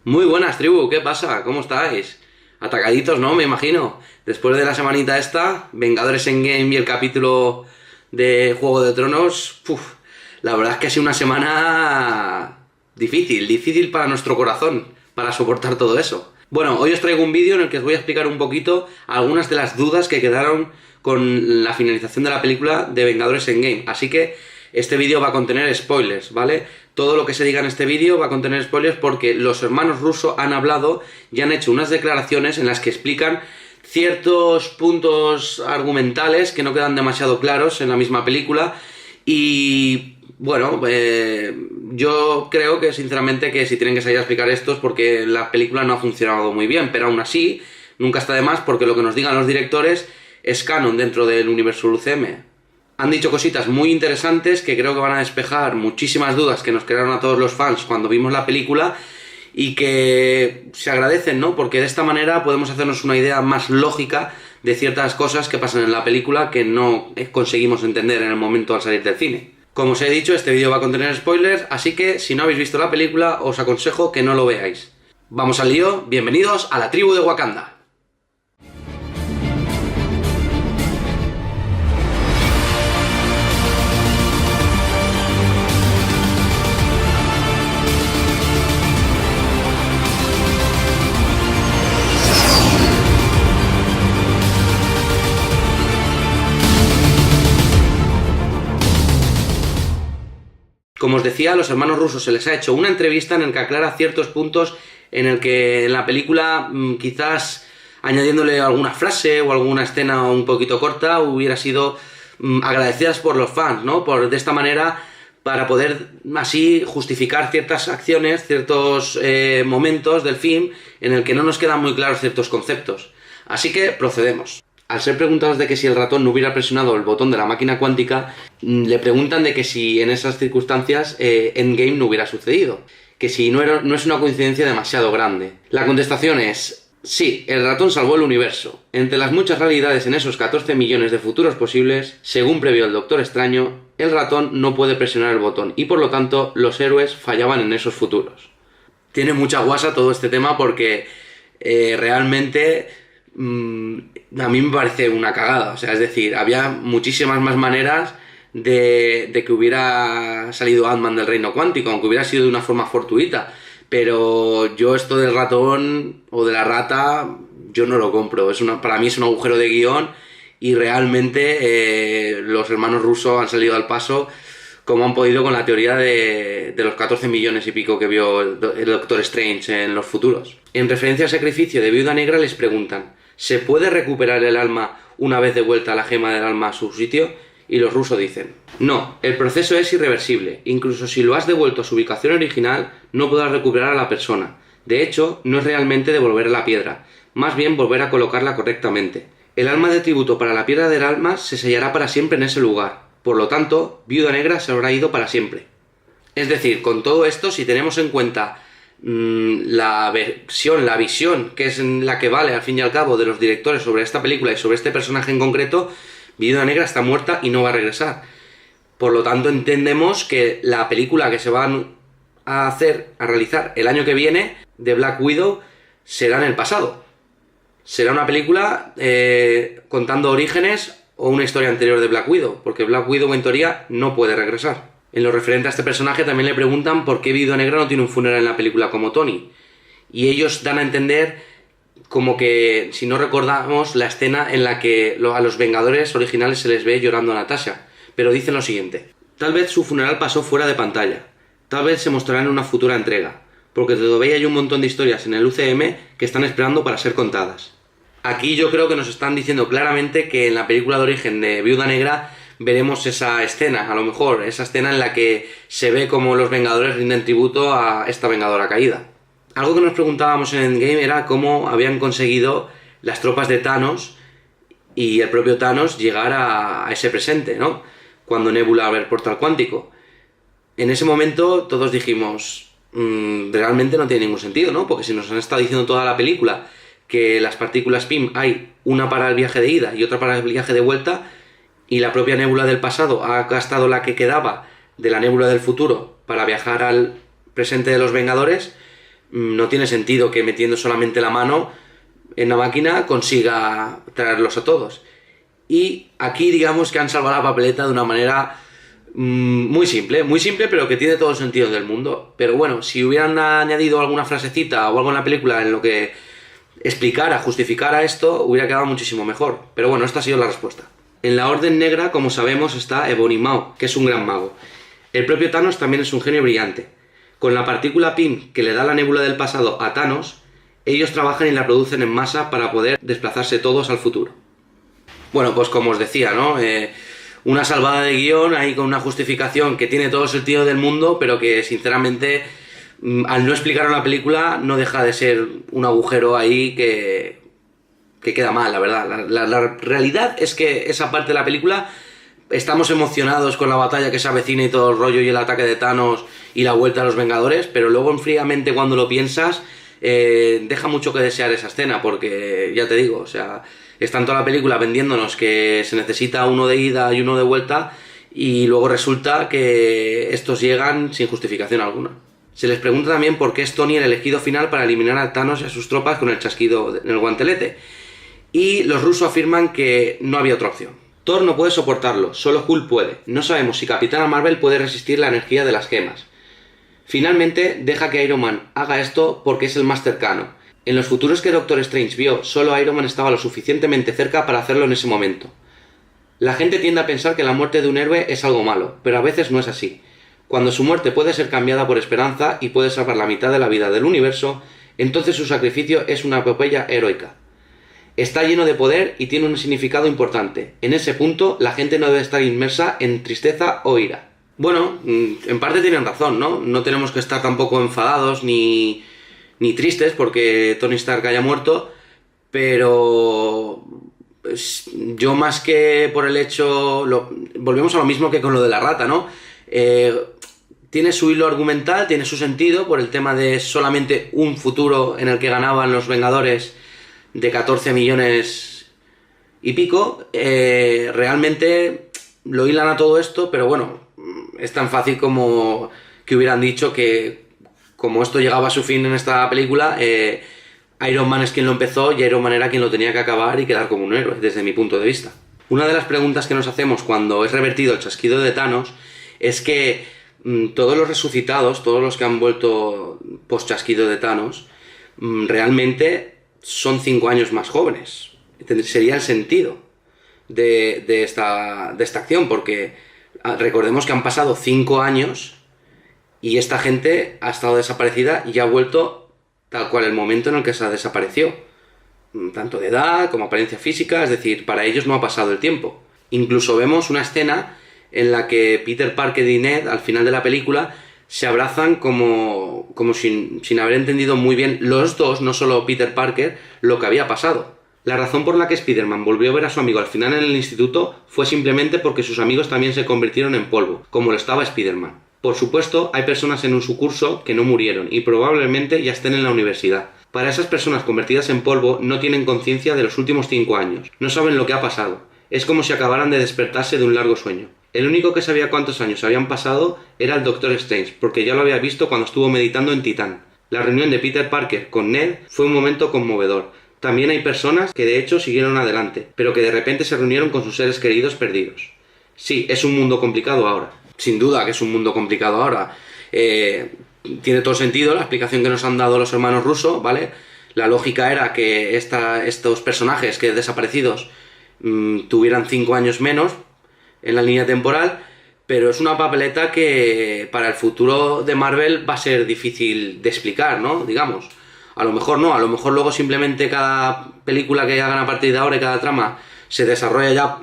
Muy buenas, tribu, ¿qué pasa? ¿Cómo estáis? Atacaditos, ¿no? Me imagino. Después de la semanita esta, Vengadores Endgame y el capítulo de Juego de Tronos, la verdad es que ha sido una semana difícil para nuestro corazón, para soportar todo eso. Bueno, hoy os traigo un vídeo en el que os voy a explicar un poquito algunas de las dudas que quedaron con la finalización de la película de Vengadores Endgame. Así que este vídeo va a contener spoilers, ¿vale? Todo lo que se diga en este vídeo va a contener spoilers porque los hermanos Russo han hablado y han hecho unas declaraciones en las que explican ciertos puntos argumentales que no quedan demasiado claros en la misma película y bueno, yo creo que sinceramente que si tienen que salir a explicar esto es porque la película no ha funcionado muy bien, pero aún así nunca está de más porque lo que nos digan los directores es canon dentro del universo UCM. Han dicho cositas muy interesantes que creo que van a despejar muchísimas dudas que nos crearon a todos los fans cuando vimos la película y que se agradecen, ¿no? Porque de esta manera podemos hacernos una idea más lógica de ciertas cosas que pasan en la película que no conseguimos entender en el momento al salir del cine. Como os he dicho, este vídeo va a contener spoilers, así que si no habéis visto la película os aconsejo que no lo veáis. Vamos al lío, bienvenidos a la tribu de Wakanda. Como os decía, a los hermanos Russo se les ha hecho una entrevista en la que aclara ciertos puntos en el que en la película quizás añadiéndole alguna frase o alguna escena un poquito corta hubiera sido agradecidas por los fans, ¿no? De esta manera, para poder así justificar ciertas acciones, ciertos momentos del film en el que no nos quedan muy claros ciertos conceptos. Así que procedemos. Al ser preguntados de que si el ratón no hubiera presionado el botón de la máquina cuántica, le preguntan de que si en esas circunstancias Endgame no hubiera sucedido, que si no es una coincidencia demasiado grande. La contestación es: sí, el ratón salvó el universo. Entre las muchas realidades en esos 14 millones de futuros posibles, según previó el Doctor Extraño, el ratón no puede presionar el botón y por lo tanto los héroes fallaban en esos futuros. Tiene mucha guasa todo este tema porque realmente a mí me parece una cagada, o sea, es decir, había muchísimas más maneras de que hubiera salido Ant-Man del reino cuántico, aunque hubiera sido de una forma fortuita, pero yo esto del ratón o de la rata, yo no lo compro, para mí es un agujero de guión y realmente los hermanos Russo han salido al paso como han podido con la teoría de los 14 millones y pico que vio el Doctor Strange en los futuros. En referencia al sacrificio de Viuda Negra les preguntan: ¿se puede recuperar el alma una vez devuelta la gema del alma a su sitio? Y los Russo dicen: no, el proceso es irreversible. Incluso si lo has devuelto a su ubicación original, no podrás recuperar a la persona. De hecho, no es realmente devolver la piedra, más bien volver a colocarla correctamente. El alma de tributo para la piedra del alma se sellará para siempre en ese lugar. Por lo tanto, Viuda Negra se habrá ido para siempre. Es decir, con todo esto, si tenemos en cuenta la visión, que es la que vale al fin y al cabo de los directores sobre esta película y sobre este personaje en concreto, Viuda Negra está muerta y no va a regresar. Por lo tanto, entendemos que la película que se van a realizar el año que viene de Black Widow será en el pasado. Será una película contando orígenes o una historia anterior de Black Widow, porque Black Widow en teoría no puede regresar. En lo referente a este personaje también le preguntan por qué Viuda Negra no tiene un funeral en la película como Tony. Y ellos dan a entender como que, si no recordamos, la escena en la que a los Vengadores originales se les ve llorando a Natasha. Pero dicen lo siguiente: tal vez su funeral pasó fuera de pantalla. Tal vez se mostrará en una futura entrega. Porque todavía hay un montón de historias en el UCM que están esperando para ser contadas. Aquí yo creo que nos están diciendo claramente que en la película de origen de Viuda Negra veremos esa escena, a lo mejor, esa escena en la que se ve como los Vengadores rinden tributo a esta Vengadora caída. Algo que nos preguntábamos en Endgame era cómo habían conseguido las tropas de Thanos y el propio Thanos llegar a ese presente, ¿no? Cuando Nebula abre el portal cuántico. En ese momento todos dijimos, realmente no tiene ningún sentido, ¿no? Porque si nos han estado diciendo toda la película que las partículas PIM hay una para el viaje de ida y otra para el viaje de vuelta, y la propia Nebula del pasado ha gastado la que quedaba de la Nebula del futuro para viajar al presente de los Vengadores, No tiene sentido que metiendo solamente la mano en la máquina consiga traerlos a todos. Y aquí digamos que han salvado la papeleta de una manera muy simple, pero que tiene todo el sentido del mundo. Pero bueno, si hubieran añadido alguna frasecita o algo en la película en lo que explicara, justificara esto, hubiera quedado muchísimo mejor. Pero bueno, esta ha sido la respuesta. En la Orden Negra, como sabemos, está Ebony Maw, que es un gran mago. El propio Thanos también es un genio brillante. Con la partícula PIM que le da la nébula del pasado a Thanos, ellos trabajan y la producen en masa para poder desplazarse todos al futuro. Bueno, pues como os decía, ¿no? Una salvada de guión ahí con una justificación que tiene todo el sentido del mundo, pero que sinceramente, al no explicar una película, no deja de ser un agujero ahí que queda mal, la verdad. La realidad es que esa parte de la película estamos emocionados con la batalla que se avecina y todo el rollo y el ataque de Thanos y la vuelta a los Vengadores, pero luego fríamente cuando lo piensas deja mucho que desear esa escena, porque ya te digo, o sea, está en toda la película vendiéndonos que se necesita uno de ida y uno de vuelta y luego resulta que estos llegan sin justificación alguna. Se les pregunta también por qué es Tony el elegido final para eliminar a Thanos y a sus tropas con el chasquido en el guantelete, y los rusos afirman que no había otra opción. Thor no puede soportarlo, solo Hulk puede. No sabemos si Capitana Marvel puede resistir la energía de las gemas. Finalmente, deja que Iron Man haga esto porque es el más cercano. En los futuros que Doctor Strange vio, solo Iron Man estaba lo suficientemente cerca para hacerlo en ese momento. La gente tiende a pensar que la muerte de un héroe es algo malo, pero a veces no es así. Cuando su muerte puede ser cambiada por esperanza y puede salvar la mitad de la vida del universo, entonces su sacrificio es una epopeya heroica. Está lleno de poder y tiene un significado importante. En ese punto, la gente no debe estar inmersa en tristeza o ira. Bueno, en parte tienen razón, ¿no? No tenemos que estar tampoco enfadados ni tristes porque Tony Stark haya muerto, pero pues, yo más que por el hecho... volvemos a lo mismo que con lo de la rata, ¿no? Tiene su hilo argumental, tiene su sentido por el tema de solamente un futuro en el que ganaban los Vengadores de 14 millones y pico. Realmente lo hilan a todo esto, pero bueno, es tan fácil como que hubieran dicho que como esto llegaba a su fin en esta película, Iron Man es quien lo empezó y Iron Man era quien lo tenía que acabar y quedar como un héroe, desde mi punto de vista. Una de las preguntas que nos hacemos cuando es revertido el chasquido de Thanos es que todos los resucitados, todos los que han vuelto post chasquido de Thanos, realmente son 5 años más jóvenes. Sería el sentido de esta acción, porque recordemos que han pasado 5 años y esta gente ha estado desaparecida y ha vuelto tal cual el momento en el que se desapareció, tanto de edad como apariencia física, es decir, para ellos no ha pasado el tiempo. Incluso vemos una escena en la que Peter Parker y Ned, al final de la película, se abrazan como sin haber entendido muy bien los dos, no solo Peter Parker, lo que había pasado. La razón por la que Spider-Man volvió a ver a su amigo al final en el instituto fue simplemente porque sus amigos también se convirtieron en polvo, como lo estaba Spider-Man. Por supuesto, hay personas en su curso que no murieron y probablemente ya estén en la universidad. Para esas personas convertidas en polvo no tienen conciencia de los últimos 5 años, no saben lo que ha pasado. Es como si acabaran de despertarse de un largo sueño. El único que sabía cuántos años habían pasado era el Doctor Strange, porque ya lo había visto cuando estuvo meditando en Titán. La reunión de Peter Parker con Ned fue un momento conmovedor. También hay personas que de hecho siguieron adelante, pero que de repente se reunieron con sus seres queridos perdidos. Sí, es un mundo complicado ahora. Sin duda que es un mundo complicado ahora. Tiene todo sentido la explicación que nos han dado los hermanos Russo, ¿vale? La lógica era que estos personajes que desaparecidos tuvieran 5 años menos en la línea temporal, pero es una papeleta que para el futuro de Marvel va a ser difícil de explicar, ¿no? Digamos. A lo mejor no, a lo mejor luego simplemente cada película que hagan a partir de ahora y cada trama se desarrolla ya,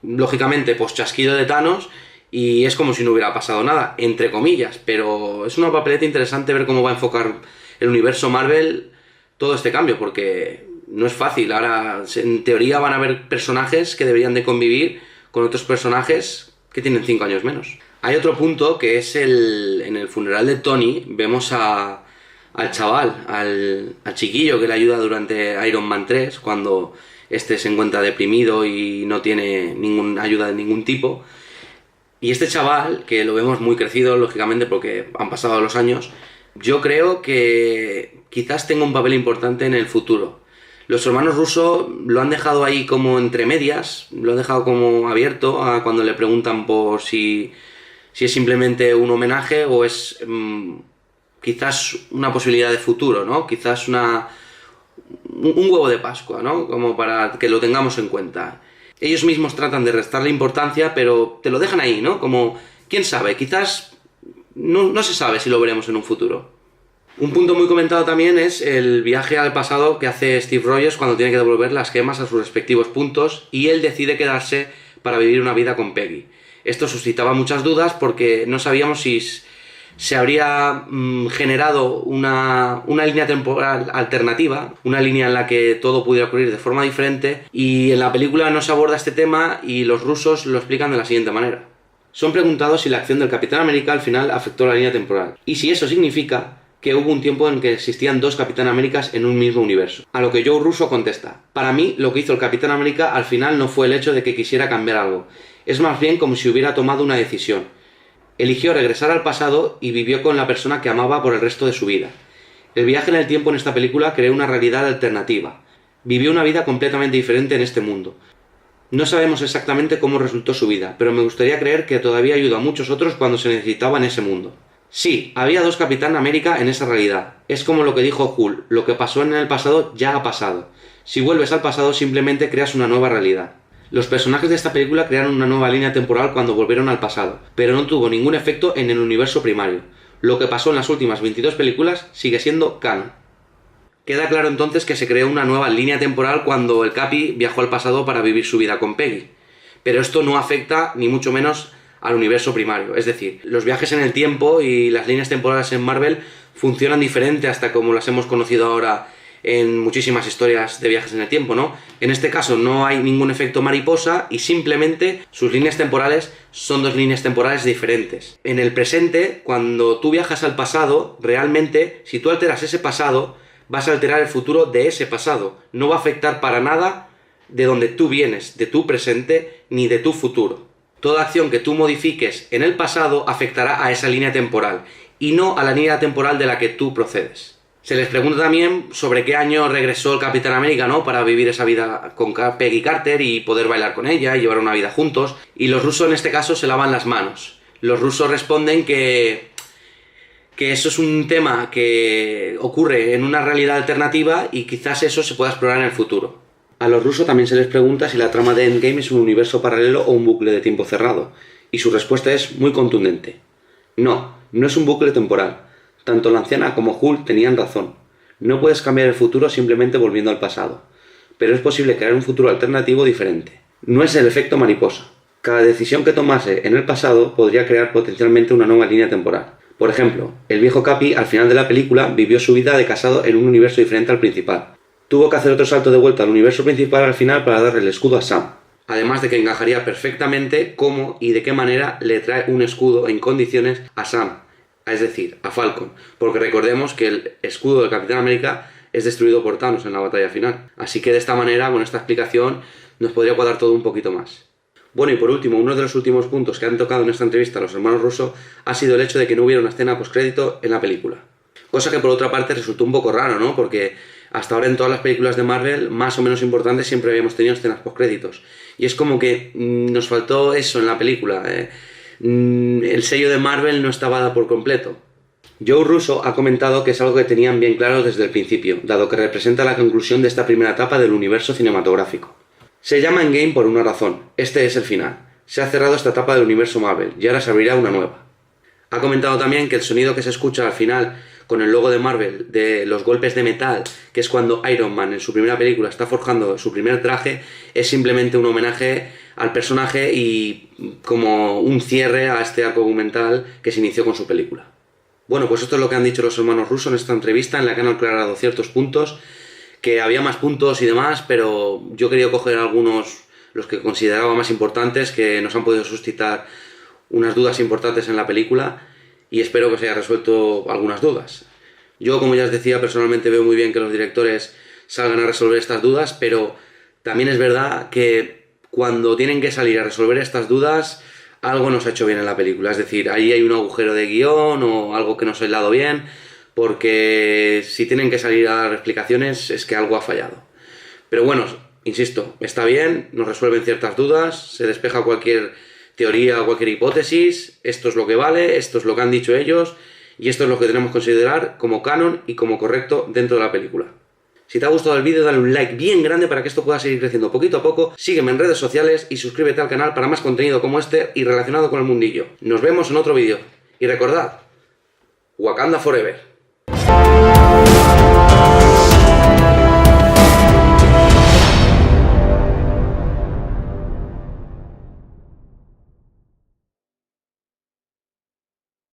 lógicamente, pues chasquido de Thanos y es como si no hubiera pasado nada, entre comillas, pero es una papeleta interesante ver cómo va a enfocar el universo Marvel todo este cambio, porque no es fácil. Ahora, en teoría, van a haber personajes que deberían de convivir con otros personajes que tienen 5 años menos. Hay otro punto que es en el funeral de Tony vemos al chaval, al chiquillo que le ayuda durante Iron Man 3, cuando este se encuentra deprimido y no tiene ninguna ayuda de ningún tipo. Y este chaval, que lo vemos muy crecido, lógicamente, porque han pasado los años, Yo creo que quizás tenga un papel importante en el futuro. Los hermanos Russo lo han dejado ahí como entre medias, lo han dejado como abierto a cuando le preguntan por si es simplemente un homenaje o es quizás una posibilidad de futuro, ¿no? Quizás un huevo de Pascua, ¿no? Como para que lo tengamos en cuenta. Ellos mismos tratan de restarle importancia, pero te lo dejan ahí, ¿no? Como, quién sabe, quizás no se sabe si lo veremos en un futuro. Un punto muy comentado también es el viaje al pasado que hace Steve Rogers cuando tiene que devolver las gemas a sus respectivos puntos y él decide quedarse para vivir una vida con Peggy. Esto suscitaba muchas dudas porque no sabíamos si se habría generado una línea temporal alternativa, una línea en la que todo pudiera ocurrir de forma diferente, y en la película no se aborda este tema y los rusos lo explican de la siguiente manera. Son preguntados si la acción del Capitán América al final afectó la línea temporal, y si eso significa que hubo un tiempo en que existían dos Capitán Américas en un mismo universo. A lo que Joe Russo contesta: para mí lo que hizo el Capitán América al final no fue el hecho de que quisiera cambiar algo, es más bien como si hubiera tomado una decisión. Eligió regresar al pasado y vivió con la persona que amaba por el resto de su vida. El viaje en el tiempo en esta película creó una realidad alternativa. Vivió una vida completamente diferente en este mundo. No sabemos exactamente cómo resultó su vida, pero me gustaría creer que todavía ayudó a muchos otros cuando se necesitaba en ese mundo. Sí, había dos Capitán América en esa realidad. Es como lo que dijo Hulk, lo que pasó en el pasado ya ha pasado. Si vuelves al pasado simplemente creas una nueva realidad. Los personajes de esta película crearon una nueva línea temporal cuando volvieron al pasado, pero no tuvo ningún efecto en el universo primario. Lo que pasó en las últimas 22 películas sigue siendo canon. Queda claro entonces que se creó una nueva línea temporal cuando el Capi viajó al pasado para vivir su vida con Peggy. Pero esto no afecta ni mucho menos al universo primario. Es decir, los viajes en el tiempo y las líneas temporales en Marvel funcionan diferente hasta como las hemos conocido ahora en muchísimas historias de viajes en el tiempo, ¿no? En este caso no hay ningún efecto mariposa y simplemente sus líneas temporales son dos líneas temporales diferentes. En el presente, cuando tú viajas al pasado, realmente, si tú alteras ese pasado, vas a alterar el futuro de ese pasado. No va a afectar para nada de donde tú vienes, de tu presente, ni de tu futuro. Toda acción que tú modifiques en el pasado afectará a esa línea temporal y no a la línea temporal de la que tú procedes. Se les pregunta también sobre qué año regresó el Capitán América, ¿no? Para vivir esa vida con Peggy Carter y poder bailar con ella y llevar una vida juntos. Y los rusos en este caso se lavan las manos. Los rusos responden que eso es un tema que ocurre en una realidad alternativa y quizás eso se pueda explorar en el futuro. A los rusos también se les pregunta si la trama de Endgame es un universo paralelo o un bucle de tiempo cerrado. Y su respuesta es muy contundente. No es un bucle temporal. Tanto la anciana como Hulk tenían razón. No puedes cambiar el futuro simplemente volviendo al pasado. Pero es posible crear un futuro alternativo diferente. No es el efecto mariposa. Cada decisión que tomase en el pasado podría crear potencialmente una nueva línea temporal. Por ejemplo, el viejo Capi al final de la película vivió su vida de casado en un universo diferente al principal. Tuvo que hacer otro salto de vuelta al universo principal al final para darle el escudo a Sam. Además de que encajaría perfectamente cómo y de qué manera le trae un escudo en condiciones a Sam. Es decir, a Falcon, porque recordemos que el escudo del Capitán América es destruido por Thanos en la batalla final. Así que de esta manera, con esta explicación, nos podría cuadrar todo un poquito más. Bueno, y por último, uno de los últimos puntos que han tocado en esta entrevista los hermanos Russo ha sido el hecho de que no hubiera una escena postcrédito en la película. Cosa que por otra parte resultó un poco raro, ¿no? Porque hasta ahora en todas las películas de Marvel, más o menos importantes, siempre habíamos tenido escenas postcréditos. Y es como que nos faltó eso en la película, el sello de Marvel no estaba dado por completo. Joe Russo ha comentado que es algo que tenían bien claro desde el principio, dado que representa la conclusión de esta primera etapa del universo cinematográfico. Se llama Endgame por una razón, este es el final. Se ha cerrado esta etapa del universo Marvel y ahora se abrirá una nueva. Ha comentado también que el sonido que se escucha al final con el logo de Marvel, de los golpes de metal, que es cuando Iron Man en su primera película está forjando su primer traje, es simplemente un homenaje al personaje y como un cierre a este arco argumental que se inició con su película. Bueno, pues esto es lo que han dicho los hermanos Russo en esta entrevista, en la que han aclarado ciertos puntos, que había más puntos y demás, pero yo he querido coger algunos, los que consideraba más importantes, que nos han podido suscitar unas dudas importantes en la película, y espero que se haya resuelto algunas dudas. Yo, como ya os decía, personalmente veo muy bien que los directores salgan a resolver estas dudas, pero también es verdad que cuando tienen que salir a resolver estas dudas, algo no se ha hecho bien en la película. Es decir, ahí hay un agujero de guión o algo que no se ha hilado bien, porque si tienen que salir a dar explicaciones es que algo ha fallado. Pero bueno, insisto, está bien, nos resuelven ciertas dudas, se despeja cualquier teoría o cualquier hipótesis, esto es lo que vale, esto es lo que han dicho ellos y esto es lo que tenemos que considerar como canon y como correcto dentro de la película. Si te ha gustado el vídeo, dale un like bien grande para que esto pueda seguir creciendo poquito a poco, sígueme en redes sociales y suscríbete al canal para más contenido como este y relacionado con el mundillo. Nos vemos en otro vídeo. Y recordad, Wakanda Forever.